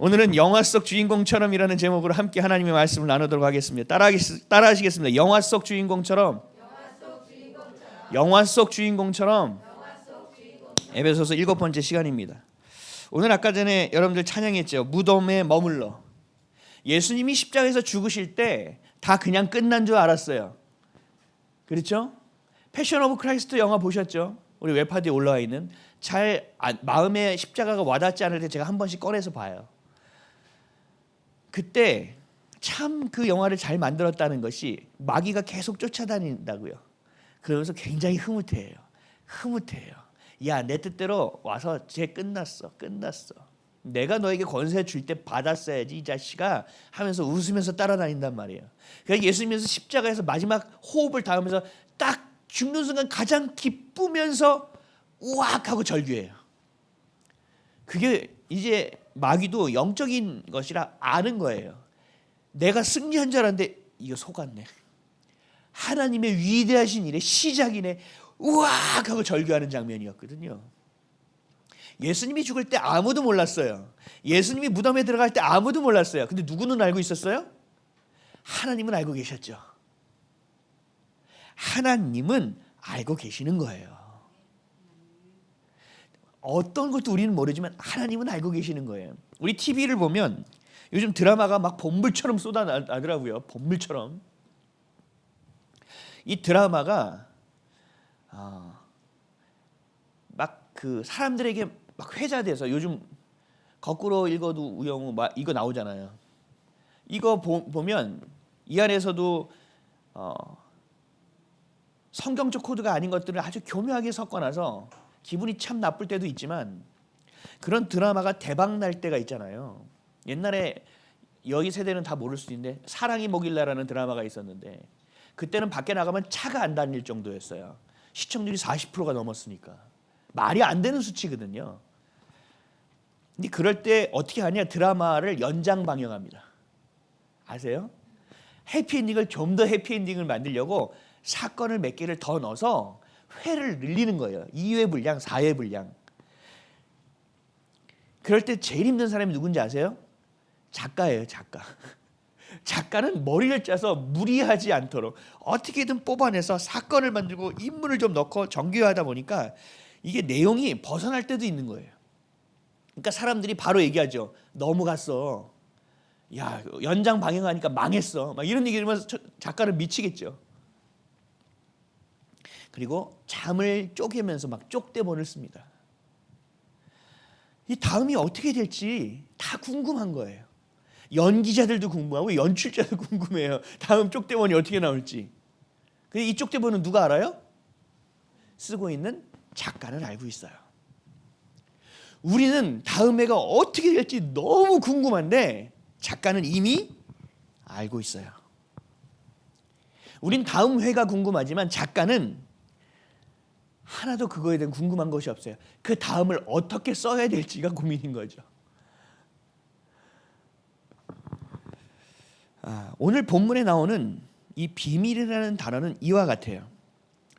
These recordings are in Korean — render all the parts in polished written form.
오늘은 영화 속 주인공처럼이라는 제목으로 함께 하나님의 말씀을 나누도록 하겠습니다. 따라하시겠습니다. 영화 속 주인공처럼. 영화 속 주인공처럼. 에베소서 7번째 시간입니다. 오늘 아까 전에 여러분들 찬양했죠. 무덤에 머물러. 예수님이 십자가에서 죽으실 때 다 그냥 끝난 줄 알았어요. 그렇죠? 패션 오브 크라이스트 영화 보셨죠? 우리 웹하드에 올라와 있는. 마음에 십자가가 와닿지 않을 때 제가 한 번씩 꺼내서 봐요. 그때 참 그 영화를 잘 만들었다는 것이 마귀가 계속 쫓아다닌다고요. 그러면서 굉장히 흐뭇해해요. 야, 내 뜻대로 와서 쟤 끝났어. 내가 너에게 권세 줄 때 받았어야지 이 자식아 하면서 웃으면서 따라다닌단 말이에요. 그러니까 예수님께서 십자가에서 마지막 호흡을 닿으면서 딱 죽는 순간 가장 기쁘면서 우악 하고 절규해요. 그게 이제 마귀도 영적인 것이라 아는 거예요. 내가 승리한 줄 알았는데 이거 속았네. 하나님의 위대하신 일의 시작이네. 우악 하고 절규하는 장면이었거든요. 예수님이 죽을 때 아무도 몰랐어요. 예수님이 무덤에 들어갈 때 아무도 몰랐어요. 근데 누구는 알고 있었어요? 하나님은 알고 계셨죠. 하나님은 알고 계시는 거예요. 어떤 것도 우리는 모르지만 하나님은 알고 계시는 거예요. 우리 TV를 보면 요즘 드라마가 막 본물처럼 쏟아나더라고요. 본물처럼. 이 드라마가 막 그 사람들에게 막 회자돼서 요즘 거꾸로 읽어도 우영우 이거 나오잖아요. 이거 보면 이 안에서도 성경적 코드가 아닌 것들을 아주 교묘하게 섞어놔서 기분이 참 나쁠 때도 있지만 그런 드라마가 대박 날 때가 있잖아요. 옛날에 여기 세대는 다 모를 수도 있는데 사랑이 뭐길래라는 드라마가 있었는데 그때는 밖에 나가면 차가 안 다닐 정도였어요. 시청률이 40%가 넘었으니까 말이 안 되는 수치거든요. 근데 그럴 때 어떻게 하냐, 드라마를 연장 방영합니다. 아세요? 해피엔딩을 좀 더 해피엔딩을 만들려고 사건을 몇 개를 더 넣어서 회를 늘리는 거예요. 2회 분량, 4회 분량. 그럴 때 제일 힘든 사람이 누군지 아세요? 작가예요, 작가. 작가는 머리를 짜서 무리하지 않도록 어떻게든 뽑아내서 사건을 만들고 인물을 좀 넣고 정교하다 보니까 이게 내용이 벗어날 때도 있는 거예요. 그러니까 사람들이 바로 얘기하죠. 너무 갔어. 야, 연장 방영하니까 망했어. 막 이런 얘기를 하면서 작가는 미치겠죠. 그리고 잠을 쪼개면서 막 쪽대본을 씁니다. 이 다음이 어떻게 될지 다 궁금한 거예요. 연기자들도 궁금하고 연출자도 궁금해요. 다음 쪽대본이 어떻게 나올지. 근데 이 쪽대본은 누가 알아요? 쓰고 있는 작가는 알고 있어요. 우리는 다음 회가 어떻게 될지 너무 궁금한데 작가는 이미 알고 있어요. 우린 다음 회가 궁금하지만 작가는 하나도 그거에 대한 궁금한 것이 없어요. 그 다음을 어떻게 써야 될지가 고민인 거죠. 오늘 본문에 나오는 이 비밀이라는 단어는 이와 같아요.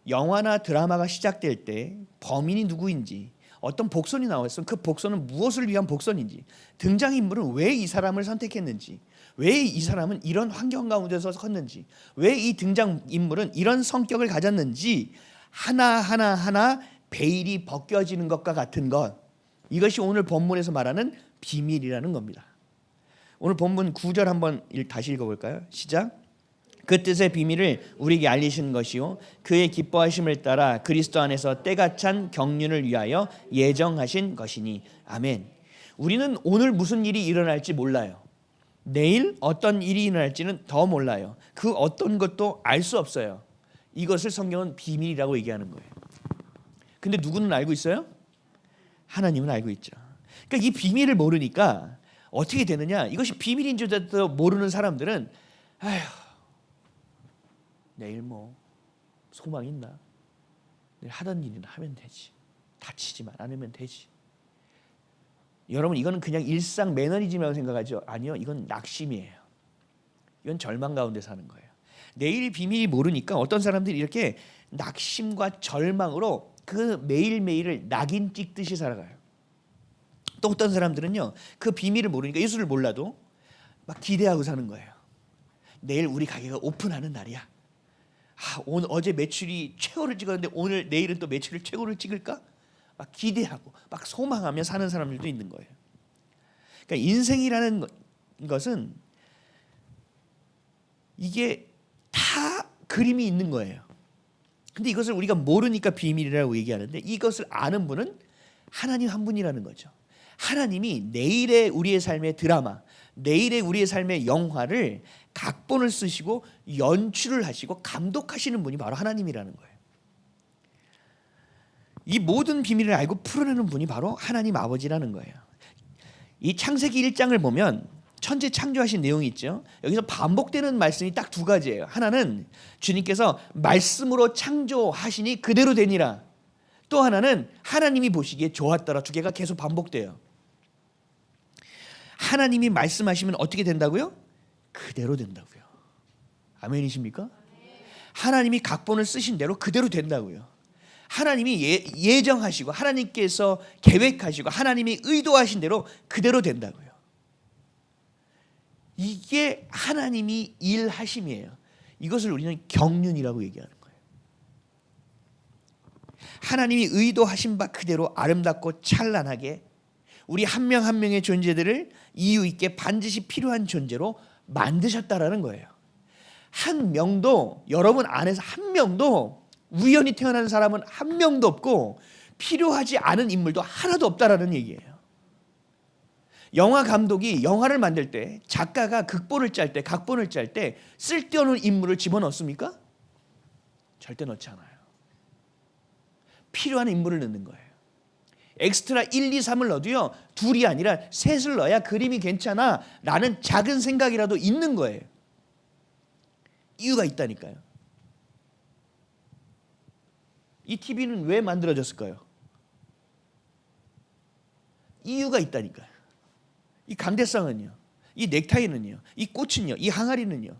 영화나 드라마가 시작될 때 범인이 누구인지, 어떤 복선이 나왔으면 그 복선은 무엇을 위한 복선인지, 등장인물은 왜 이 사람을 선택했는지, 왜 이 사람은 이런 환경 가운데서 섰는지, 왜 이 등장인물은 이런 성격을 가졌는지 하나하나 베일이 벗겨지는 것과 같은 것, 이것이 오늘 본문에서 말하는 비밀이라는 겁니다. 오늘 본문 9절 한번 다시 읽어볼까요? 시작. 그 뜻의 비밀을 우리에게 알리신 것이요 그의 기뻐하심을 따라 그리스도 안에서 때가 찬 경륜을 위하여 예정하신 것이니. 아멘. 우리는 오늘 무슨 일이 일어날지 몰라요. 내일 어떤 일이 일어날지는 더 몰라요. 그 어떤 것도 알 수 없어요. 이것을 성경은 비밀이라고 얘기하는 거예요. 근데 누구는 알고 있어요? 하나님은 알고 있죠. 그러니까 이 비밀을 모르니까 어떻게 되느냐, 이것이 비밀인 줄도 모르는 사람들은 아휴, 내일 뭐 소망 있나? 내일 하던 일이나 하면 되지. 다치지만 않으면 되지. 여러분, 이거는 그냥 일상 매너리즘이라고 생각하죠? 아니요, 이건 낙심이에요. 이건 절망 가운데 사는 거예요. 내일 비밀이 모르니까 어떤 사람들이 이렇게 낙심과 절망으로 그 매일매일을 낙인 찍듯이 살아가요. 또 어떤 사람들은요, 그 비밀을 모르니까, 예수를 몰라도 막 기대하고 사는 거예요. 내일 우리 가게가 오픈하는 날이야. 오늘 어제 매출이 최고를 찍었는데 오늘 내일은 또 매출을 최고를 찍을까? 막 기대하고 막 소망하며 사는 사람들도 있는 거예요. 그러니까 인생이라는 것은 이게 다 그림이 있는 거예요. 근데 이것을 우리가 모르니까 비밀이라고 얘기하는데, 이것을 아는 분은 하나님 한 분이라는 거죠. 하나님이 내일의 우리의 삶의 드라마, 내일의 우리의 삶의 영화를 각본을 쓰시고 연출을 하시고 감독하시는 분이 바로 하나님이라는 거예요. 이 모든 비밀을 알고 풀어내는 분이 바로 하나님 아버지라는 거예요. 이 창세기 1장을 보면 천지 창조하신 내용이 있죠. 여기서 반복되는 말씀이 딱 두 가지예요. 하나는 주님께서 말씀으로 창조하시니 그대로 되니라. 또 하나는 하나님이 보시기에 좋았더라. 두 개가 계속 반복돼요. 하나님이 말씀하시면 어떻게 된다고요? 그대로 된다고요. 아멘이십니까? 하나님이 각본을 쓰신 대로 그대로 된다고요. 하나님이 예정하시고 하나님께서 계획하시고 하나님이 의도하신 대로 그대로 된다고요. 이게 하나님이 일하심이에요. 이것을 우리는 경륜이라고 얘기하는 거예요. 하나님이 의도하신 바 그대로 아름답고 찬란하게 우리 한 명 한 명의 존재들을 이유 있게 반드시 필요한 존재로 만드셨다라는 거예요. 한 명도, 여러분 안에서 한 명도 우연히 태어난 사람은 한 명도 없고 필요하지 않은 인물도 하나도 없다라는 얘기예요. 영화 감독이 영화를 만들 때, 작가가 극본을 짤 때, 각본을 짤 때 쓸데없는 인물을 집어넣습니까? 절대 넣지 않아요. 필요한 인물을 넣는 거예요. 엑스트라 1, 2, 3을 넣어도요, 둘이 아니라 셋을 넣어야 그림이 괜찮아 라는 작은 생각이라도 있는 거예요. 이유가 있다니까요. 이 TV는 왜 만들어졌을까요? 이유가 있다니까요. 이 강대상은요, 이 넥타이는요, 이 꽃은요, 이 항아리는요,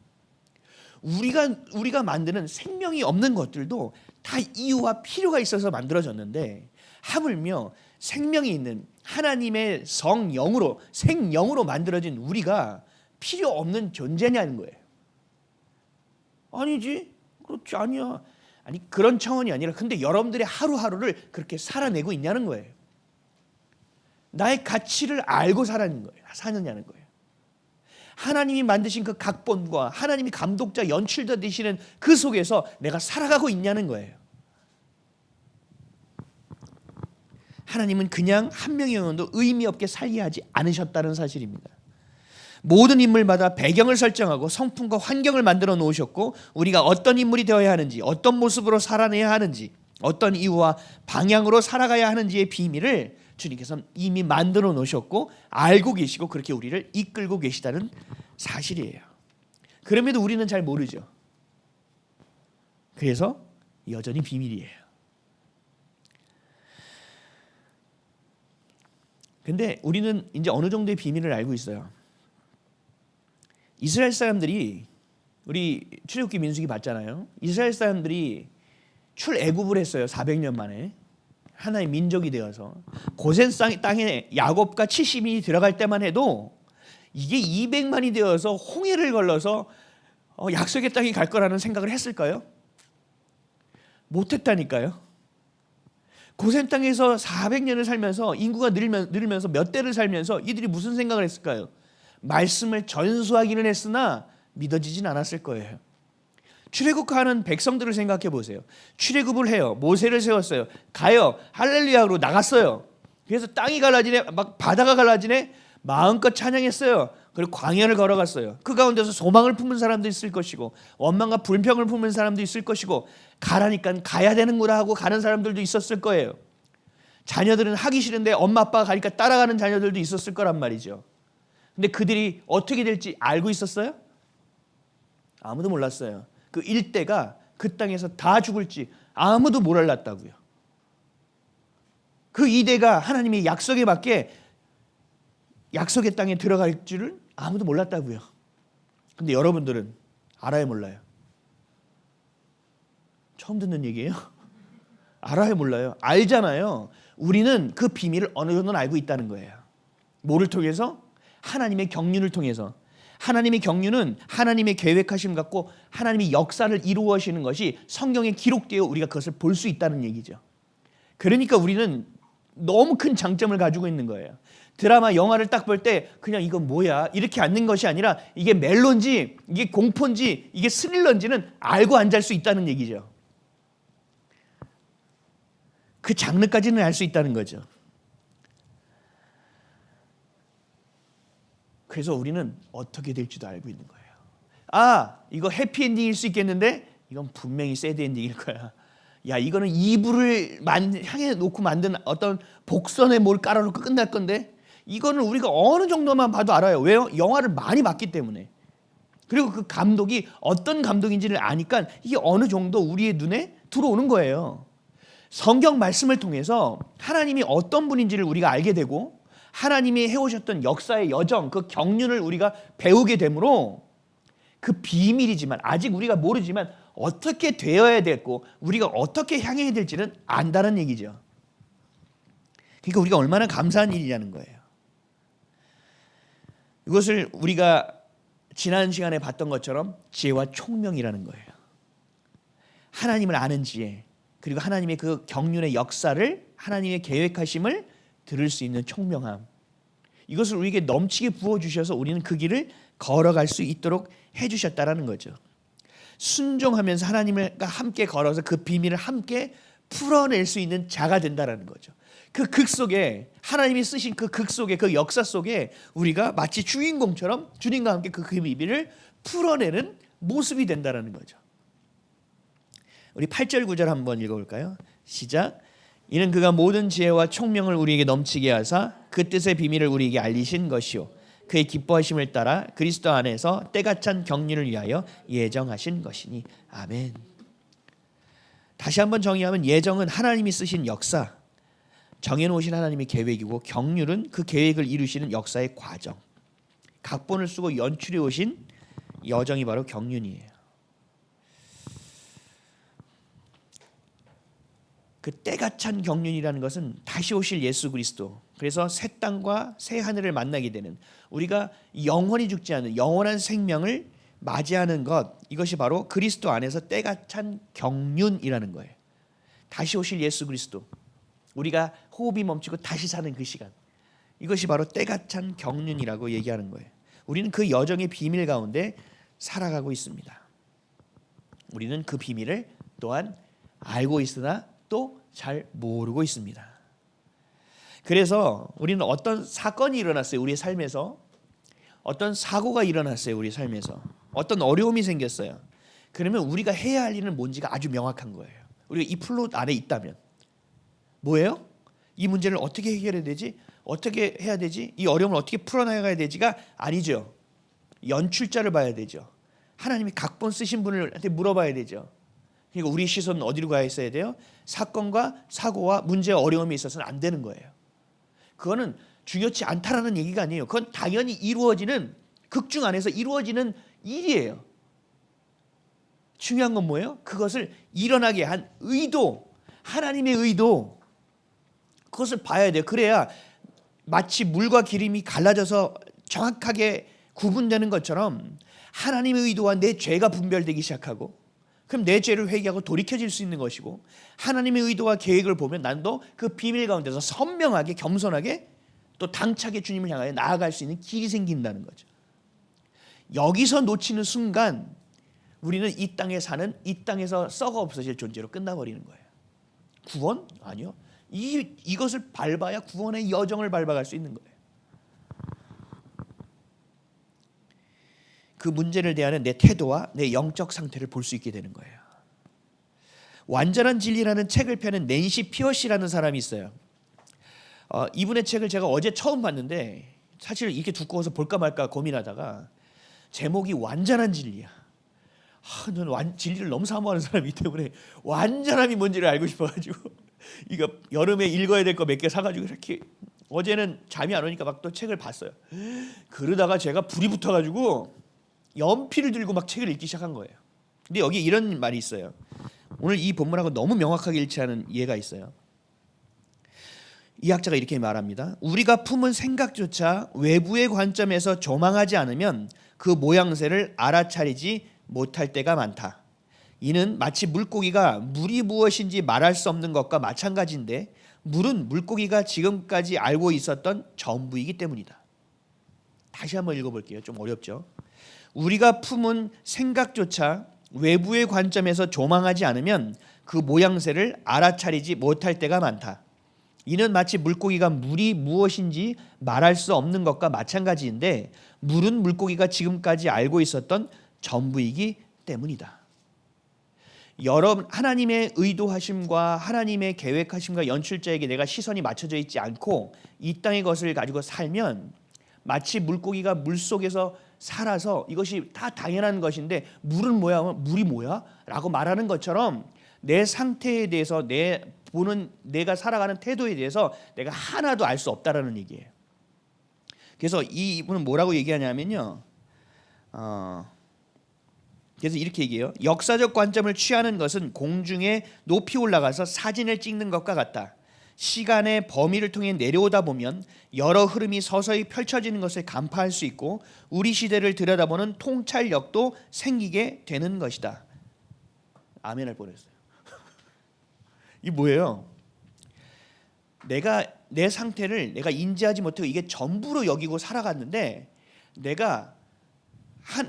우리가 만드는 생명이 없는 것들도 다 이유와 필요가 있어서 만들어졌는데, 하물며 생명이 있는 하나님의 성령으로, 생령으로 만들어진 우리가 필요 없는 존재냐는 거예요. 아니지, 그렇지, 아니야. 아니, 그런 차원이 아니라, 근데 여러분들의 하루하루를 그렇게 살아내고 있냐는 거예요. 나의 가치를 알고 사느냐는 거예요. 하나님이 만드신 그 각본과 하나님이 감독자, 연출자 되시는 그 속에서 내가 살아가고 있냐는 거예요. 하나님은 그냥 한 명의 영혼도 의미 없게 살게 하지 않으셨다는 사실입니다. 모든 인물마다 배경을 설정하고 성품과 환경을 만들어 놓으셨고, 우리가 어떤 인물이 되어야 하는지, 어떤 모습으로 살아내야 하는지, 어떤 이유와 방향으로 살아가야 하는지의 비밀을 주님께서는 이미 만들어 놓으셨고 알고 계시고 그렇게 우리를 이끌고 계시다는 사실이에요. 그럼에도 우리는 잘 모르죠. 그래서 여전히 비밀이에요. 근데 우리는 이제 어느 정도의 비밀을 알고 있어요. 이스라엘 사람들이, 우리 출애굽기 민수기 봤잖아요. 이스라엘 사람들이 출애굽을 했어요. 400년 만에 하나의 민족이 되어서 고센 땅에 야곱과 70인이 들어갈 때만 해도 이게 200만이 되어서 홍해를 걸러서 약속의 땅에 갈 거라는 생각을 했을까요? 못했다니까요. 고센 땅에서 400년을 살면서 인구가 늘면서 몇 대를 살면서 이들이 무슨 생각을 했을까요? 말씀을 전수하기는 했으나 믿어지진 않았을 거예요. 출애굽하는 백성들을 생각해 보세요. 출애굽을 해요. 모세를 세웠어요. 가요. 할렐루야로 나갔어요. 그래서 땅이 갈라지네, 막 바다가 갈라지네, 마음껏 찬양했어요. 그리고 광야를 걸어갔어요. 그 가운데서 소망을 품은 사람도 있을 것이고 원망과 불평을 품은 사람도 있을 것이고 가라니까 가야 되는구나 하고 가는 사람들도 있었을 거예요. 자녀들은 하기 싫은데 엄마 아빠가 가니까 따라가는 자녀들도 있었을 거란 말이죠. 근데 그들이 어떻게 될지 알고 있었어요? 아무도 몰랐어요. 그 일대가 그 땅에서 다 죽을지 아무도 몰랐다고요. 그 이대가 하나님의 약속에 맞게 약속의 땅에 들어갈 줄을 아무도 몰랐다고요. 근데 여러분들은 알아요, 몰라요? 처음 듣는 얘기예요? 알아요, 몰라요? 알잖아요. 우리는 그 비밀을 어느 정도는 알고 있다는 거예요. 뭐를 통해서? 하나님의 경륜을 통해서. 하나님의 경륜은 하나님의 계획하심 갖고 하나님이 역사를 이루어시는 것이 성경에 기록되어 우리가 그것을 볼 수 있다는 얘기죠. 그러니까 우리는 너무 큰 장점을 가지고 있는 거예요. 드라마, 영화를 딱 볼 때 그냥 이건 뭐야 이렇게 앉는 것이 아니라 이게 멜로인지 이게 공포인지 이게 스릴러인지는 알고 앉을 수 있다는 얘기죠. 그 장르까지는 알 수 있다는 거죠. 그래서 우리는 어떻게 될지도 알고 있는 거예요. 아, 이거 해피엔딩일 수 있겠는데 이건 분명히 새드엔딩일 거야. 야, 이거는 이불을 향해 놓고 만든 어떤 복선에 뭘 깔아놓고 끝날 건데 이거는 우리가 어느 정도만 봐도 알아요. 왜요? 영화를 많이 봤기 때문에. 그리고 그 감독이 어떤 감독인지를 아니까 이게 어느 정도 우리의 눈에 들어오는 거예요. 성경 말씀을 통해서 하나님이 어떤 분인지를 우리가 알게 되고 하나님이 해오셨던 역사의 여정, 그 경륜을 우리가 배우게 되므로 그 비밀이지만 아직 우리가 모르지만 어떻게 되어야 되고 우리가 어떻게 향해야 될지는 안다는 얘기죠. 그러니까 우리가 얼마나 감사한 일이냐는 거예요. 이것을 우리가 지난 시간에 봤던 것처럼 지혜와 총명이라는 거예요. 하나님을 아는 지혜, 그리고 하나님의 그 경륜의 역사를, 하나님의 계획하심을 들을 수 있는 총명함, 이것을 우리에게 넘치게 부어주셔서 우리는 그 길을 걸어갈 수 있도록 해주셨다라는 거죠. 순종하면서 하나님과 함께 걸어서 그 비밀을 함께 풀어낼 수 있는 자가 된다라는 거죠. 그 극 속에 하나님이 쓰신 그 극 속에 그 역사 속에 우리가 마치 주인공처럼 주님과 함께 그 비밀을 풀어내는 모습이 된다라는 거죠. 우리 8절 9절 한번 읽어볼까요? 시작. 이는 그가 모든 지혜와 총명을 우리에게 넘치게 하사 그 뜻의 비밀을 우리에게 알리신 것이요 그의 기뻐하심을 따라 그리스도 안에서 때가 찬 경륜을 위하여 예정하신 것이니. 아멘. 다시 한번 정의하면 예정은 하나님이 쓰신 역사, 정해놓으신 하나님의 계획이고 경륜은 그 계획을 이루시는 역사의 과정, 각본을 쓰고 연출해 오신 여정이 바로 경륜이에요. 그 때가 찬 경륜이라는 것은 다시 오실 예수 그리스도, 그래서 새 땅과 새 하늘을 만나게 되는, 우리가 영원히 죽지 않은 영원한 생명을 맞이하는 것, 이것이 바로 그리스도 안에서 때가 찬 경륜이라는 거예요. 다시 오실 예수 그리스도, 우리가 호흡이 멈추고 다시 사는 그 시간, 이것이 바로 때가 찬 경륜이라고 얘기하는 거예요. 우리는 그 여정의 비밀 가운데 살아가고 있습니다. 우리는 그 비밀을 또한 알고 있으나 또 잘 모르고 있습니다. 그래서 우리는 어떤 사건이 일어났어요. 우리의 삶에서 어떤 사고가 일어났어요. 우리 삶에서 어떤 어려움이 생겼어요. 그러면 우리가 해야 할 일은 뭔지가 아주 명확한 거예요. 우리가 이 플롯 안에 있다면 뭐예요? 이 문제를 어떻게 해결해야 되지? 어떻게 해야 되지? 이 어려움을 어떻게 풀어나가야 되지가 아니죠. 연출자를 봐야 되죠. 하나님이 각본 쓰신 분한테 물어봐야 되죠. 그러니까 우리 시선은 어디로 가 있어야 돼요? 사건과 사고와 문제와 어려움이 있어서는 안 되는 거예요. 그거는 중요치 않다라는 얘기가 아니에요. 그건 당연히 이루어지는, 극중 안에서 이루어지는 일이에요. 중요한 건 뭐예요? 그것을 일어나게 한 의도, 하나님의 의도, 그것을 봐야 돼요. 그래야 마치 물과 기름이 갈라져서 정확하게 구분되는 것처럼 하나님의 의도와 내 죄가 분별되기 시작하고, 그럼 내 죄를 회개하고 돌이켜질 수 있는 것이고, 하나님의 의도와 계획을 보면 난도 그 비밀 가운데서 선명하게 겸손하게 또 당차게 주님을 향하여 나아갈 수 있는 길이 생긴다는 거죠. 여기서 놓치는 순간 우리는 이 땅에 사는, 이 땅에서 썩어 없어질 존재로 끝나버리는 거예요. 구원? 아니요. 이것을 밟아야 구원의 여정을 밟아갈 수 있는 거예요. 그 문제를 대하는 내 태도와 내 영적 상태를 볼 수 있게 되는 거예요. 완전한 진리라는 책을 펴는 낸시 피어시라는 사람이 있어요. 이분의 책을 제가 어제 처음 봤는데 사실 이렇게 두꺼워서 볼까 말까 고민하다가 제목이 완전한 진리야. 저는 진리를 너무 사모하는 사람이기 때문에 완전함이 뭔지를 알고 싶어가지고 이거 여름에 읽어야 될 거 몇 개 사가지고 이렇게, 어제는 잠이 안 오니까 막 또 책을 봤어요. 그러다가 제가 불이 붙어가지고 연필을 들고 막 책을 읽기 시작한 거예요. 근데 여기 이런 말이 있어요. 오늘 이 본문하고 너무 명확하게 일치하는 예가 있어요. 이 학자가 이렇게 말합니다. 우리가 품은 생각조차 외부의 관점에서 조망하지 않으면 그 모양새를 알아차리지 못할 때가 많다. 이는 마치 물고기가 물이 무엇인지 말할 수 없는 것과 마찬가지인데 물은 물고기가 지금까지 알고 있었던 전부이기 때문이다. 다시 한번 읽어볼게요. 좀 어렵죠? 우리가 품은 생각조차 외부의 관점에서 조망하지 않으면 그 모양새를 알아차리지 못할 때가 많다. 이는 마치 물고기가 물이 무엇인지 말할 수 없는 것과 마찬가지인데 물은 물고기가 지금까지 알고 있었던 전부이기 때문이다. 여러분, 하나님의 의도하심과 하나님의 계획하심과 연출자에게 내가 시선이 맞춰져 있지 않고 이 땅의 것을 가지고 살면 마치 물고기가 물속에서 살아서 이것이 다 당연한 것인데 물은 뭐야? 물이 뭐야? 라고 말하는 것처럼 내 상태에 대해서 내가 살아가는 태도에 대해서 내가 하나도 알 수 없다라는 얘기예요. 그래서 이분은 뭐라고 얘기하냐면요. 그래서 이렇게 얘기해요. 역사적 관점을 취하는 것은 공중에 높이 올라가서 사진을 찍는 것과 같다. 시간의 범위를 통해 내려오다 보면 여러 흐름이 서서히 펼쳐지는 것을 간파할 수 있고 우리 시대를 들여다보는 통찰력도 생기게 되는 것이다. 아멘을 보냈어요. 이게 뭐예요? 내가 내 상태를 내가 인지하지 못하고 이게 전부로 여기고 살아갔는데 내가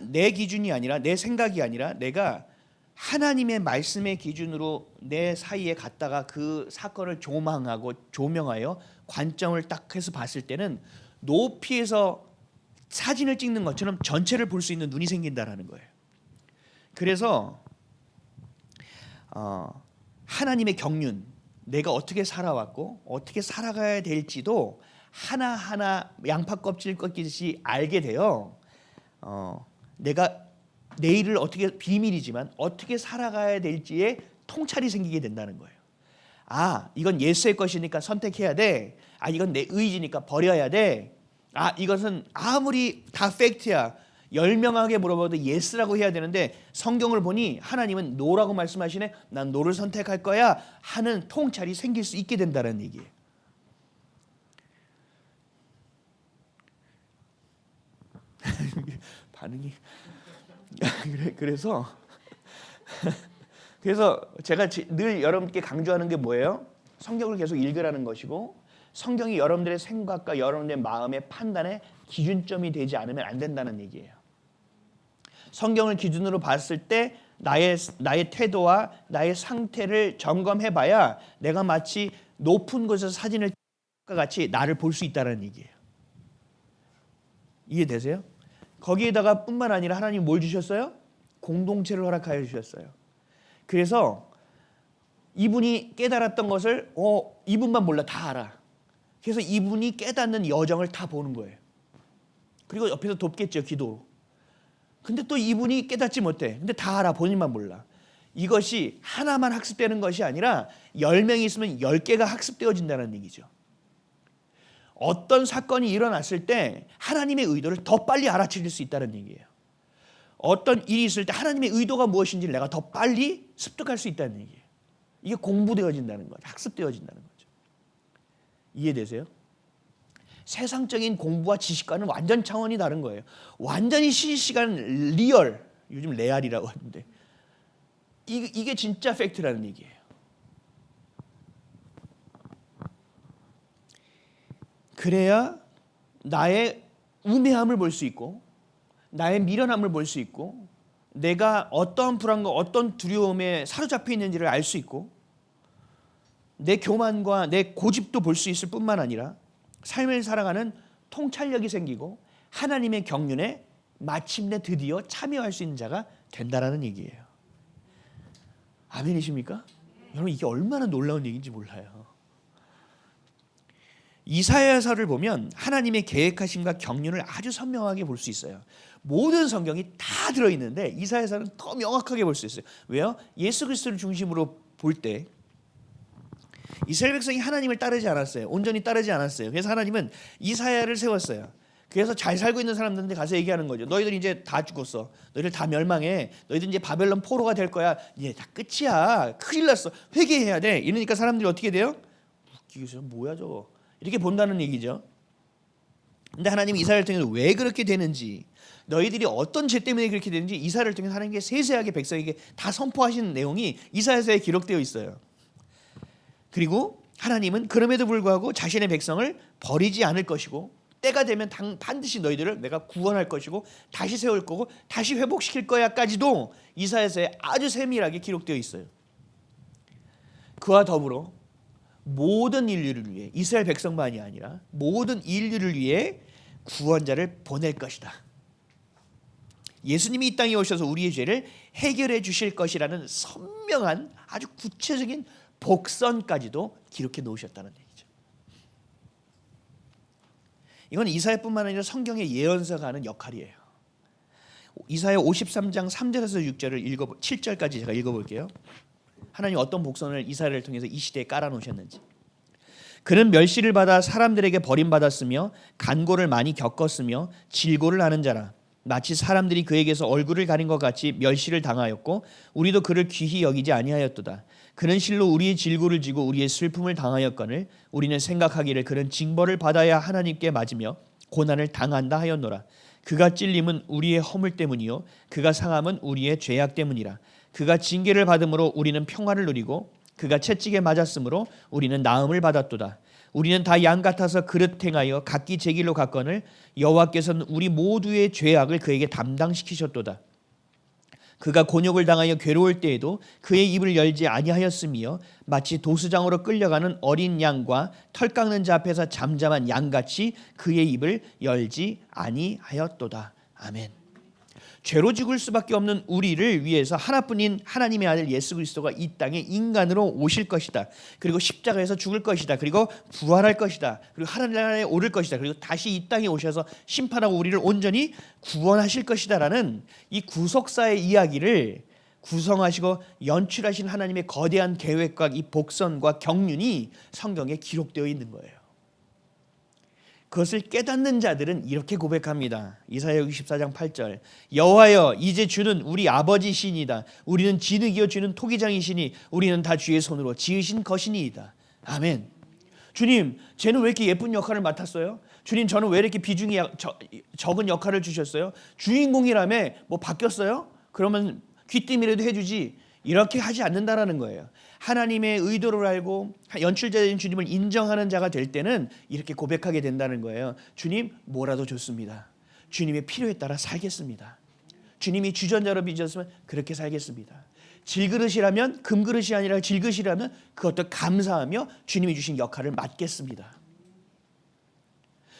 내 기준이 아니라 내 생각이 아니라 내가 하나님의 말씀의 기준으로 내 사이에 갔다가 그 사건을 조망하고 조명하여 관점을 딱 해서 봤을 때는 높이에서 사진을 찍는 것처럼 전체를 볼 수 있는 눈이 생긴다라는 거예요. 그래서 하나님의 경륜, 내가 어떻게 살아왔고 어떻게 살아가야 될지도 하나하나 양파 껍질 꺾이듯이 알게 돼요. 내가 내일을 어떻게 비밀이지만 어떻게 살아가야 될지에 통찰이 생기게 된다는 거예요. 이건 예수의 것이니까 선택해야 돼. 이건 내 의지니까 버려야 돼. 이것은 아무리 다 팩트야. 10명에게 물어봐도 예스라고 해야 되는데 성경을 보니 하나님은 노라고 말씀하시네. 난 노를 선택할 거야 하는 통찰이 생길 수 있게 된다는 얘기예요. 반응이 그래서 제가 늘 여러분께 강조하는 게 뭐예요? 성경을 계속 읽으라는 것이고 성경이 여러분들의 생각과 여러분들의 마음의 판단의 기준점이 되지 않으면 안 된다는 얘기예요. 성경을 기준으로 봤을 때 나의 태도와 나의 상태를 점검해봐야 내가 마치 높은 곳에서 사진을 찍는 것과 같이 나를 볼 수 있다는 얘기예요. 이해되세요? 거기에다가 뿐만 아니라 하나님 뭘 주셨어요? 공동체를 허락하여 주셨어요. 그래서 이분이 깨달았던 것을 이분만 몰라, 다 알아. 그래서 이분이 깨닫는 여정을 다 보는 거예요. 그리고 옆에서 돕겠죠, 기도로. 근데 또 이분이 깨닫지 못해. 근데 다 알아, 본인만 몰라. 이것이 하나만 학습되는 것이 아니라 10명이 있으면 10개가 학습되어진다는 얘기죠. 어떤 사건이 일어났을 때 하나님의 의도를 더 빨리 알아차릴 수 있다는 얘기예요. 어떤 일이 있을 때 하나님의 의도가 무엇인지를 내가 더 빨리 습득할 수 있다는 얘기예요. 이게 공부되어진다는 거죠. 학습되어진다는 거죠. 이해되세요? 세상적인 공부와 지식과는 완전 차원이 다른 거예요. 완전히 실시간 리얼, 요즘 레알이라고 하는데 이게 진짜 팩트라는 얘기예요. 그래야 나의 우매함을 볼 수 있고 나의 미련함을 볼 수 있고 내가 어떤 불안과 어떤 두려움에 사로잡혀 있는지를 알 수 있고 내 교만과 내 고집도 볼 수 있을 뿐만 아니라 삶을 살아가는 통찰력이 생기고 하나님의 경륜에 마침내 드디어 참여할 수 있는 자가 된다라는 얘기예요. 아멘이십니까? 여러분 이게 얼마나 놀라운 얘기인지 몰라요. 이사야서를 보면 하나님의 계획하심과 경륜을 아주 선명하게 볼 수 있어요. 모든 성경이 다 들어있는데 이사야서는 더 명확하게 볼 수 있어요. 왜요? 예수 그리스도를 중심으로 볼 때 이스라엘 백성이 하나님을 따르지 않았어요. 온전히 따르지 않았어요. 그래서 하나님은 이사야를 세웠어요. 그래서 잘 살고 있는 사람들한테 가서 얘기하는 거죠. 너희들 이제 다 죽었어. 너희들 다 멸망해. 너희들 이제 바벨론 포로가 될 거야. 이제 다 끝이야. 큰일 났어. 회개해야 돼. 이러니까 사람들이 어떻게 돼요? 웃기겠어요. 뭐야 저거. 이렇게 본다는 얘기죠. 근데 하나님이 이사야를 통해서 왜 그렇게 되는지, 너희들이 어떤 죄 때문에 그렇게 되는지 이사야를 통해서 하나님께 세세하게 백성에게 다 선포하시는 내용이 이사야서에 기록되어 있어요. 그리고 하나님은 그럼에도 불구하고 자신의 백성을 버리지 않을 것이고, 때가 되면 반드시 너희들을 내가 구원할 것이고 다시 세울 거고 다시 회복시킬 거야까지도 이사야서에 아주 세밀하게 기록되어 있어요. 그와 더불어 모든 인류를 위해, 이스라엘 백성만이 아니라 모든 인류를 위해 구원자를 보낼 것이다. 예수님이 이 땅에 오셔서 우리의 죄를 해결해 주실 것이라는 선명한 아주 구체적인 복선까지도 기록해 놓으셨다는 얘기죠. 이건 이사야뿐만 아니라 성경의 예언서가 하는 역할이에요. 이사야 53장 3절에서 6절을 7절까지 제가 읽어볼게요. 하나님 어떤 복선을 이사야를 통해서 이 시대에 깔아놓으셨는지. 그는 멸시를 받아 사람들에게 버림받았으며 간고를 많이 겪었으며 질고를 하는 자라. 마치 사람들이 그에게서 얼굴을 가린 것 같이 멸시를 당하였고 우리도 그를 귀히 여기지 아니하였도다. 그는 실로 우리의 질고를 지고 우리의 슬픔을 당하였거늘 우리는 생각하기를 그는 징벌을 받아야 하나님께 맞으며 고난을 당한다 하였노라. 그가 찔림은 우리의 허물 때문이요 그가 상함은 우리의 죄악 때문이라. 그가 징계를 받음으로 우리는 평화를 누리고 그가 채찍에 맞았으므로 우리는 나음을 받았도다. 우리는 다 양 같아서 그릇 행하여 각기 제 길로 갔거늘 여호와께서는 우리 모두의 죄악을 그에게 담당시키셨도다. 그가 곤욕을 당하여 괴로울 때에도 그의 입을 열지 아니하였으며 마치 도수장으로 끌려가는 어린 양과 털 깎는 자 앞에서 잠잠한 양같이 그의 입을 열지 아니하였도다. 아멘. 죄로 죽을 수밖에 없는 우리를 위해서 하나뿐인 하나님의 아들 예수 그리스도가 이 땅에 인간으로 오실 것이다. 그리고 십자가에서 죽을 것이다. 그리고 부활할 것이다. 그리고 하늘나라에 오를 것이다. 그리고 다시 이 땅에 오셔서 심판하고 우리를 온전히 구원하실 것이다라는 이 구속사의 이야기를 구성하시고 연출하신 하나님의 거대한 계획과 이 복선과 경륜이 성경에 기록되어 있는 거예요. 그것을 깨닫는 자들은 이렇게 고백합니다. 이사야 64장 8절 여호와여 이제 주는 우리 아버지시니이다. 우리는 진흙이요 주는 토기장이시니 우리는 다 주의 손으로 지으신 것이니이다. 아멘. 주님 쟤는 왜 이렇게 예쁜 역할을 맡았어요? 주님 저는 왜 이렇게 비중이 적은 역할을 주셨어요? 주인공이라며 뭐 바뀌었어요? 그러면 귀띔이라도 해주지. 이렇게 하지 않는다라는 거예요. 하나님의 의도를 알고 연출자인 주님을 인정하는 자가 될 때는 이렇게 고백하게 된다는 거예요. 주님 뭐라도 좋습니다. 주님의 필요에 따라 살겠습니다. 주님이 주전자로 빚었으면 그렇게 살겠습니다. 질그릇이라면 금그릇이 아니라 질그릇이라면 그것도 감사하며 주님이 주신 역할을 맡겠습니다.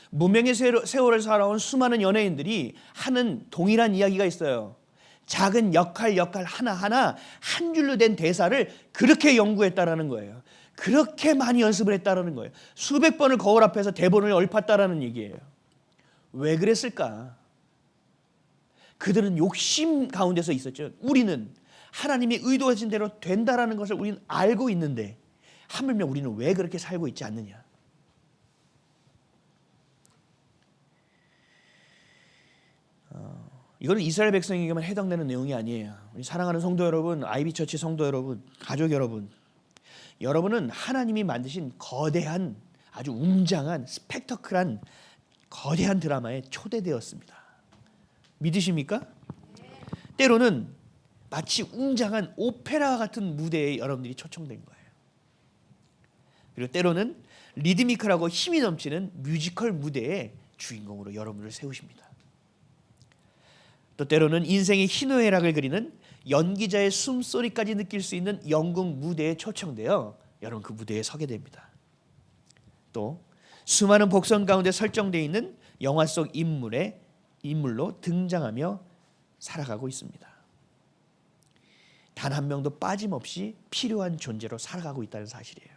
문명의 세월을 살아온 수많은 연예인들이 하는 동일한 이야기가 있어요. 작은 역할 하나하나 한 줄로 된 대사를 그렇게 연구했다라는 거예요. 그렇게 많이 연습을 했다라는 거예요. 수백 번을 거울 앞에서 대본을 읊었다라는 얘기예요. 왜 그랬을까? 그들은 욕심 가운데서 있었죠. 우리는 하나님이 의도하신 대로 된다라는 것을 우리는 알고 있는데 하물며 우리는 왜 그렇게 살고 있지 않느냐? 이거는 이스라엘 백성에게만 해당되는 내용이 아니에요. 우리 사랑하는 성도 여러분, 아이비처치 성도 여러분, 가족 여러분, 여러분은 하나님이 만드신 거대한 아주 웅장한 스펙터클한 거대한 드라마에 초대되었습니다. 믿으십니까? 때로는 마치 웅장한 오페라 같은 무대에 여러분들이 초청된 거예요. 그리고 때로는 리드미컬하고 힘이 넘치는 뮤지컬 무대의 주인공으로 여러분을 세우십니다. 또 때로는 인생의 희노애락을 그리는 연기자의 숨소리까지 느낄 수 있는 연극 무대에 초청되어 여러분 그 무대에 서게 됩니다. 또 수많은 복선 가운데 설정되어 있는 영화 속 인물로 등장하며 살아가고 있습니다. 단 한 명도 빠짐없이 필요한 존재로 살아가고 있다는 사실이에요.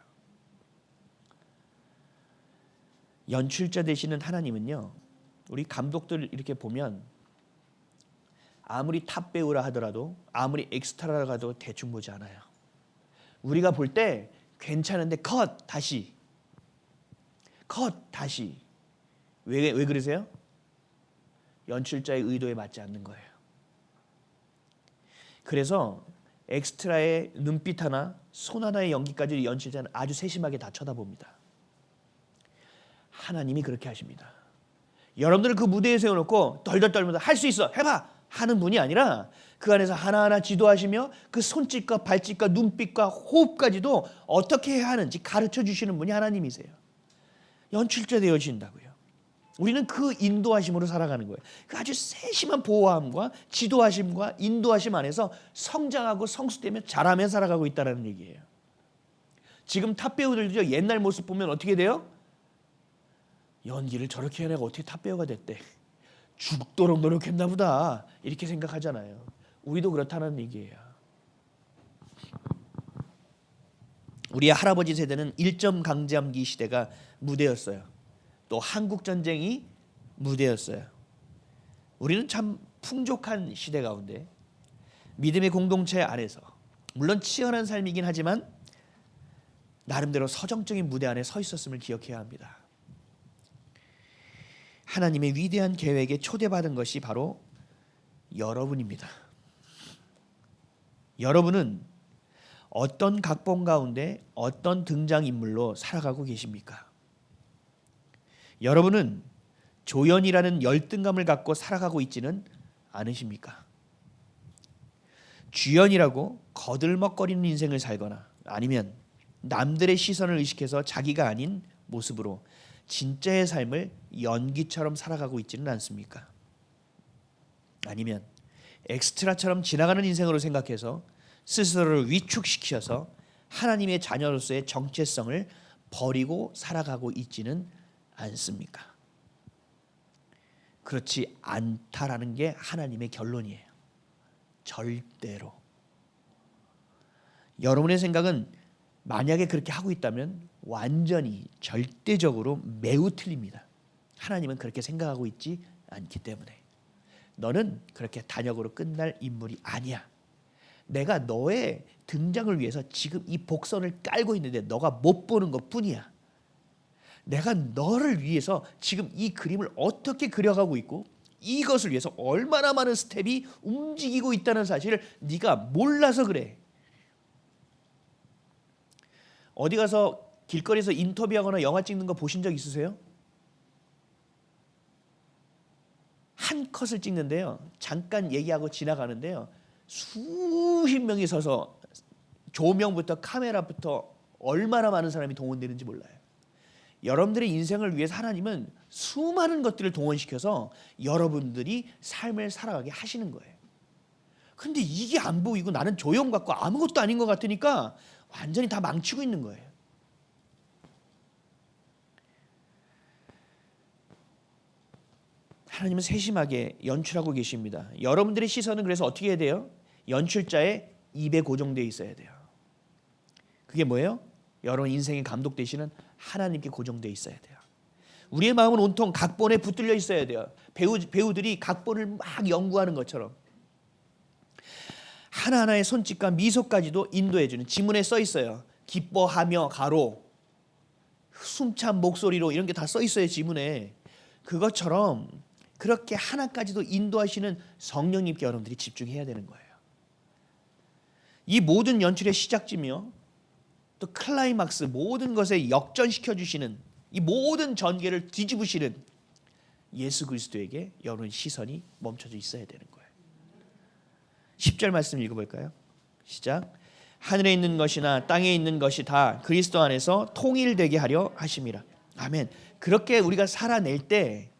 연출자 되시는 하나님은요, 우리 감독들 이렇게 보면 아무리 탑 배우라 하더라도 아무리 엑스트라라 하도 대충 보지 않아요. 우리가 볼 때 괜찮은데 컷 다시 왜 그러세요? 연출자의 의도에 맞지 않는 거예요. 그래서 엑스트라의 눈빛 하나 손 하나의 연기까지 연출자는 아주 세심하게 다 쳐다봅니다. 하나님이 그렇게 하십니다. 여러분들을 그 무대에 세워놓고 덜덜 떨면서 할 수 있어, 해봐 하는 분이 아니라 그 안에서 하나하나 지도하시며 그 손짓과 발짓과 눈빛과 호흡까지도 어떻게 해야 하는지 가르쳐 주시는 분이 하나님이세요. 연출자 되어진다고요. 우리는 그 인도하심으로 살아가는 거예요. 그 아주 세심한 보호함과 지도하심과 인도하심 안에서 성장하고 성숙되며 자라며 살아가고 있다는 얘기예요. 지금 탑 배우들도 옛날 모습 보면 어떻게 돼요? 연기를 저렇게 해내고 어떻게 탑 배우가 됐대. 죽도록 노력했나 보다 이렇게 생각하잖아요. 우리도 그렇다는 얘기예요. 우리의 할아버지 세대는 1점 강점기 시대가 무대였어요. 또 한국전쟁이 무대였어요. 우리는 참 풍족한 시대 가운데 믿음의 공동체 안에서 물론 치열한 삶이긴 하지만 나름대로 서정적인 무대 안에 서 있었음을 기억해야 합니다. 하나님의 위대한 계획에 초대받은 것이 바로 여러분입니다. 여러분은 어떤 각본 가운데 어떤 등장인물로 살아가고 계십니까? 여러분은 조연이라는 열등감을 갖고 살아가고 있지는 않으십니까? 주연이라고 거들먹거리는 인생을 살거나 아니면 남들의 시선을 의식해서 자기가 아닌 모습으로 진짜의 삶을 연기처럼 살아가고 있지는 않습니까? 아니면 엑스트라처럼 지나가는 인생으로 생각해서 스스로를 위축시켜서 하나님의 자녀로서의 정체성을 버리고 살아가고 있지는 않습니까? 그렇지 않다라는 게 하나님의 결론이에요. 절대로. 여러분의 생각은 만약에 그렇게 하고 있다면 완전히 절대적으로 매우 틀립니다. 하나님은 그렇게 생각하고 있지 않기 때문에. 너는 그렇게 단역으로 끝날 인물이 아니야. 내가 너의 등장을 위해서 지금 이 복선을 깔고 있는데 너가 못 보는 것뿐이야. 내가 너를 위해서 지금 이 그림을 어떻게 그려가고 있고 이것을 위해서 얼마나 많은 스텝이 움직이고 있다는 사실을 네가 몰라서 그래. 어디 가서 길거리에서 인터뷰하거나 영화 찍는 거 보신 적 있으세요? 한 컷을 찍는데요. 잠깐 얘기하고 지나가는데요. 수십 명이 서서 조명부터 카메라부터 얼마나 많은 사람이 동원되는지 몰라요. 여러분들의 인생을 위해서 하나님은 수많은 것들을 동원시켜서 여러분들이 삶을 살아가게 하시는 거예요. 근데 이게 안 보이고 나는 조용 같고 아무것도 아닌 것 같으니까 완전히 다 망치고 있는 거예요. 하나님은 세심하게 연출하고 계십니다. 여러분들의 시선은 그래서 어떻게 해야 돼요? 연출자의 입에 고정되어 있어야 돼요. 그게 뭐예요? 여러분 인생의 감독 되시는 하나님께 고정되어 있어야 돼요. 우리의 마음은 온통 각본에 붙들려 있어야 돼요. 배우들이 각본을 막 연구하는 것처럼 하나하나의 손짓과 미소까지도 인도해주는 지문에 써 있어요. 기뻐하며 가로 숨찬 목소리로 이런 게 다 써 있어요. 지문에. 그것처럼 그렇게 하나까지도 인도하시는 성령님께 여러분들이 집중해야 되는 거예요. 이 모든 연출의 시작지며 또 클라이막스 모든 것에 역전시켜 주시는 이 모든 전개를 뒤집으시는 예수 그리스도에게 여러분 시선이 멈춰져 있어야 되는 거예요. 10절 말씀 읽어볼까요? 시작. 하늘에 있는 것이나 땅에 있는 것이 다 그리스도 안에서 통일되게 하려 하심이라. 아멘. 그렇게 우리가 살아낼 때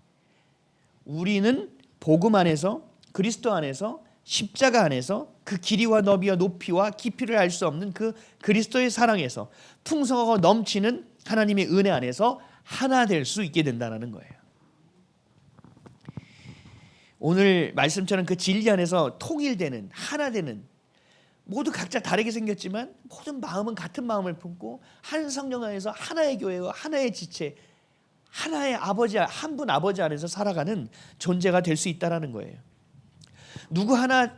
우리는 복음 안에서 그리스도 안에서 십자가 안에서 그 길이와 너비와 높이와 깊이를 알 수 없는 그 그리스도의 사랑에서 풍성하고 넘치는 하나님의 은혜 안에서 하나 될 수 있게 된다는 거예요. 오늘 말씀처럼 그 진리 안에서 통일되는 하나 되는 모두 각자 다르게 생겼지만 모든 마음은 같은 마음을 품고 한 성령 안에서 하나의 교회와 하나의 지체 하나의 아버지 한 분 아버지 안에서 살아가는 존재가 될 수 있다라는 거예요. 누구 하나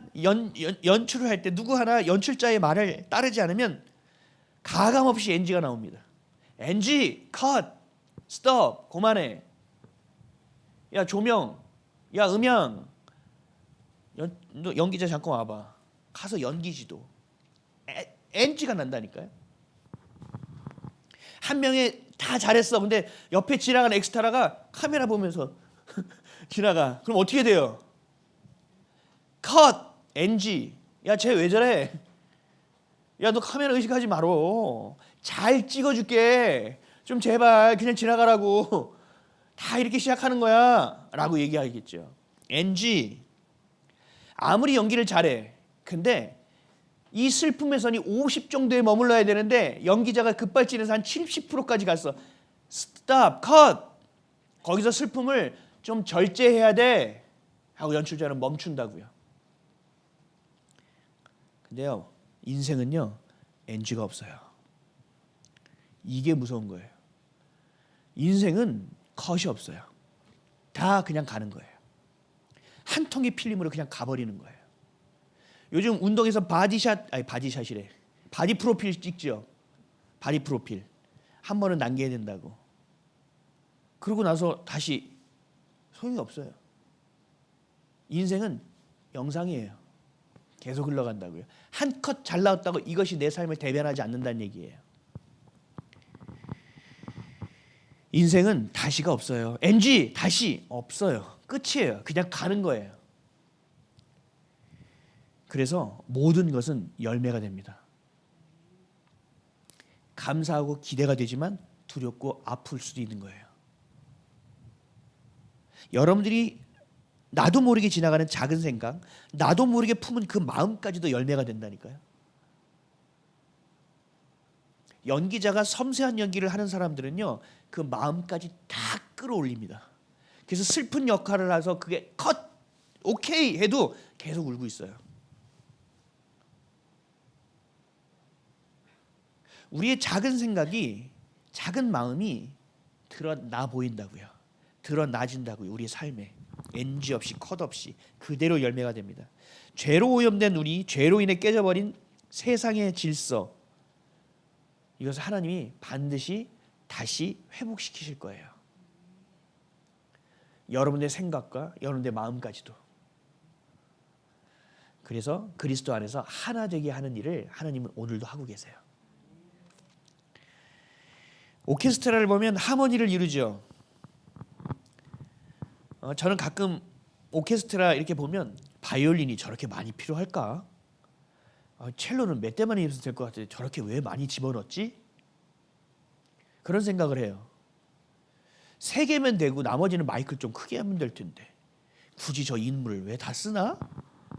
연출을 할 때 누구 하나 연출자의 말을 따르지 않으면 가감없이 NG가 나옵니다. NG 컷 스톱 그만해. 야 조명 야 음향 너 연기자 잠깐 와봐. 가서 연기지도 NG가 난다니까요. 한 명이 다 잘했어. 근데 옆에 지나가는 엑스트라가 카메라 보면서 지나가. 그럼 어떻게 돼요? 컷! NG. 야, 쟤 왜 저래? 야, 너 카메라 의식하지 말어. 잘 찍어줄게. 좀 제발 그냥 지나가라고. 다 이렇게 시작하는 거야 라고 얘기하겠죠. NG. 아무리 연기를 잘해. 근데 이 슬픔의 선이 50 정도에 머물러야 되는데 연기자가 급발진해서 한 70%까지 갔어. 스탑, 컷. 거기서 슬픔을 좀 절제해야 돼 하고 연출자는 멈춘다고요. 근데요, 인생은요, NG가 없어요. 이게 무서운 거예요. 인생은 컷이 없어요. 다 그냥 가는 거예요. 한 통의 필름으로 그냥 가버리는 거예요. 요즘 운동에서 바디샷이래. 바디 프로필 찍죠. 바디 프로필. 한 번은 남겨야 된다고. 그러고 나서 다시 소용이 없어요. 인생은 영상이에요. 계속 흘러간다고요. 한 컷 잘 나왔다고 이것이 내 삶을 대변하지 않는다는 얘기예요. 인생은 다시가 없어요. NG 다시 없어요. 끝이에요. 그냥 가는 거예요. 그래서 모든 것은 열매가 됩니다. 감사하고 기대가 되지만 두렵고 아플 수도 있는 거예요. 여러분들이 나도 모르게 지나가는 작은 생각, 나도 모르게 품은 그 마음까지도 열매가 된다니까요. 연기자가 섬세한 연기를 하는 사람들은요, 그 마음까지 다 끌어올립니다. 그래서 슬픈 역할을 해서 그게 컷, 오케이 해도 계속 울고 있어요. 우리의 작은 생각이, 작은 마음이 드러나 보인다고요. 드러나진다고요. 우리의 삶에 NG 없이 컷 없이 그대로 열매가 됩니다. 죄로 오염된 우리, 죄로 인해 깨져버린 세상의 질서, 이것을 하나님이 반드시 다시 회복시키실 거예요. 여러분의 생각과 여러분의 마음까지도. 그래서 그리스도 안에서 하나 되게 하는 일을 하나님은 오늘도 하고 계세요. 오케스트라를 보면 하모니를 이루죠. 저는 가끔 오케스트라 이렇게 보면 바이올린이 저렇게 많이 필요할까? 첼로는 몇 대만 있어도 될 것 같은데 저렇게 왜 많이 집어넣었지? 그런 생각을 해요. 3개면 되고 나머지는 마이크를 좀 크게 하면 될 텐데 굳이 저 인물을 왜 다 쓰나?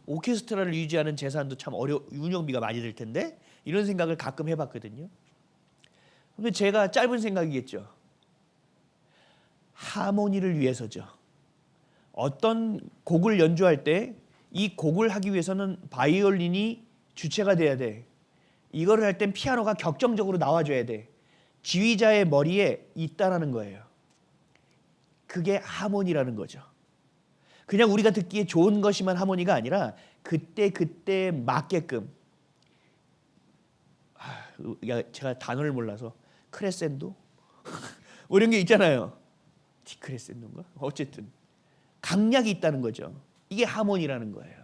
오케스트라를 유지하는 재산도 참 운영비가 많이 들 텐데 이런 생각을 가끔 해봤거든요. 근데 제가 짧은 생각이겠죠. 하모니를 위해서죠. 어떤 곡을 연주할 때 이 곡을 하기 위해서는 바이올린이 주체가 돼야 돼. 이거를 할 땐 피아노가 격정적으로 나와줘야 돼. 지휘자의 머리에 있다라는 거예요. 그게 하모니라는 거죠. 그냥 우리가 듣기에 좋은 것이만 하모니가 아니라 그때 맞게끔. 제가 단어를 몰라서 크레센도 뭐 이런 게 있잖아요. 디크레센도인가? 어쨌든 강약이 있다는 거죠. 이게 하모니라는 거예요.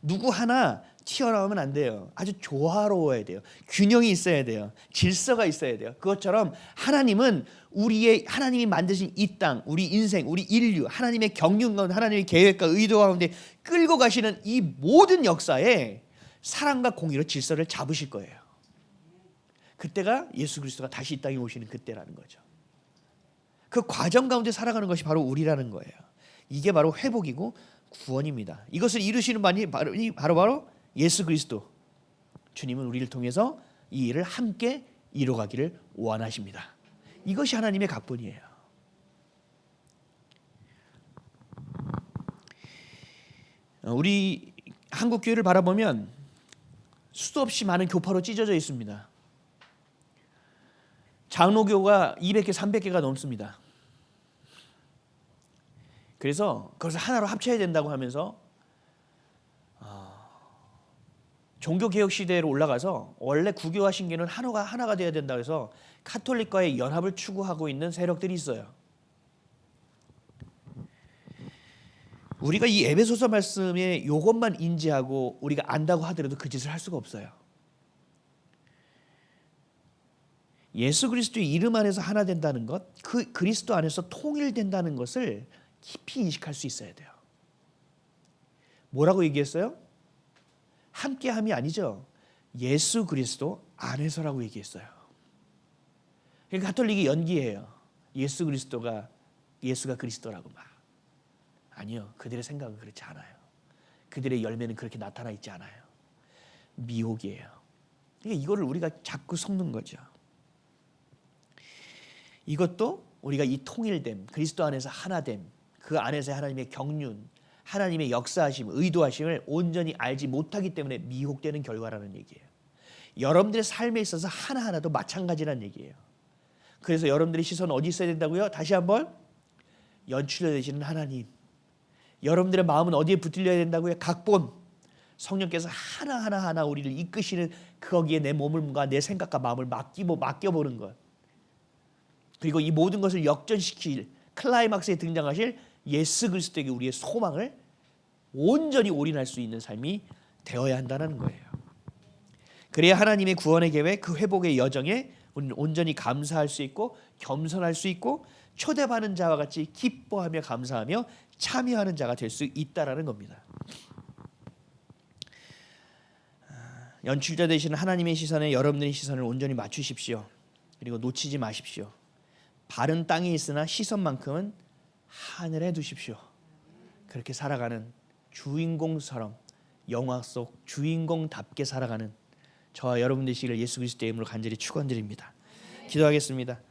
누구 하나 튀어나오면 안 돼요. 아주 조화로워야 돼요. 균형이 있어야 돼요. 질서가 있어야 돼요. 그것처럼 하나님은 하나님이 만드신 이 땅, 우리 인생, 우리 인류, 하나님의 경륜 가운데, 하나님의 계획과 의도 가운데 끌고 가시는 이 모든 역사에 사랑과 공의로 질서를 잡으실 거예요. 그때가 예수 그리스도가 다시 이 땅에 오시는 그때라는 거죠. 그 과정 가운데 살아가는 것이 바로 우리라는 거예요. 이게 바로 회복이고 구원입니다. 이것을 이루시는 분이 바로 예수 그리스도. 주님은 우리를 통해서 이 일을 함께 이루어가기를 원하십니다. 이것이 하나님의 각본이에요. 우리 한국 교회를 바라보면 수도 없이 많은 교파로 찢어져 있습니다. 장로교가 200개, 300개가 넘습니다. 그래서 그것을 하나로 합쳐야 된다고 하면서 종교개혁 시대로 올라가서 원래 구교와 신교는 하나가 되어야 된다고 해서 카톨릭과의 연합을 추구하고 있는 세력들이 있어요. 우리가 이 에베소서 말씀에 이것만 인지하고 우리가 안다고 하더라도 그 짓을 할 수가 없어요. 예수 그리스도의 이름 안에서 하나 된다는 것, 그 그리스도 안에서 통일된다는 것을 깊이 인식할 수 있어야 돼요. 뭐라고 얘기했어요? 함께함이 아니죠. 예수 그리스도 안에서라고 얘기했어요. 그러니까 가톨릭이 연기해요. 예수가 그리스도라고 막. 아니요. 그들의 생각은 그렇지 않아요. 그들의 열매는 그렇게 나타나 있지 않아요. 미혹이에요. 그러니까 이거를 우리가 자꾸 섞는 거죠. 이것도 우리가 이 통일됨, 그리스도 안에서 하나됨, 그 안에서 하나님의 경륜, 하나님의 역사하심, 의도하심을 온전히 알지 못하기 때문에 미혹되는 결과라는 얘기예요. 여러분들의 삶에 있어서 하나하나도 마찬가지라는 얘기예요. 그래서 여러분들의 시선은 어디 있어야 된다고요? 다시 한번 연출해 되시는 하나님. 여러분들의 마음은 어디에 붙들려야 된다고요? 각본. 성령께서 하나하나 우리를 이끄시는 거기에 내 몸과 내 생각과 마음을 맡겨보는 것. 그리고 이 모든 것을 역전시킬 클라이막스에 등장하실 예수 그리스도에게 우리의 소망을 온전히 올인할 수 있는 삶이 되어야 한다는 거예요. 그래야 하나님의 구원의 계획, 그 회복의 여정에 우리는 온전히 감사할 수 있고 겸손할 수 있고 초대받은 자와 같이 기뻐하며 감사하며 참여하는 자가 될 수 있다라는 겁니다. 연출자 되시는 하나님의 시선에 여러분들의 시선을 온전히 맞추십시오. 그리고 놓치지 마십시오. 발은 땅에 있으나 시선만큼은 하늘에 두십시오. 그렇게 살아가는 주인공처럼 영화 속 주인공답게 살아가는 저와 여러분 되시기를 예수 그리스도의 이름으로 간절히 축원드립니다. 기도하겠습니다.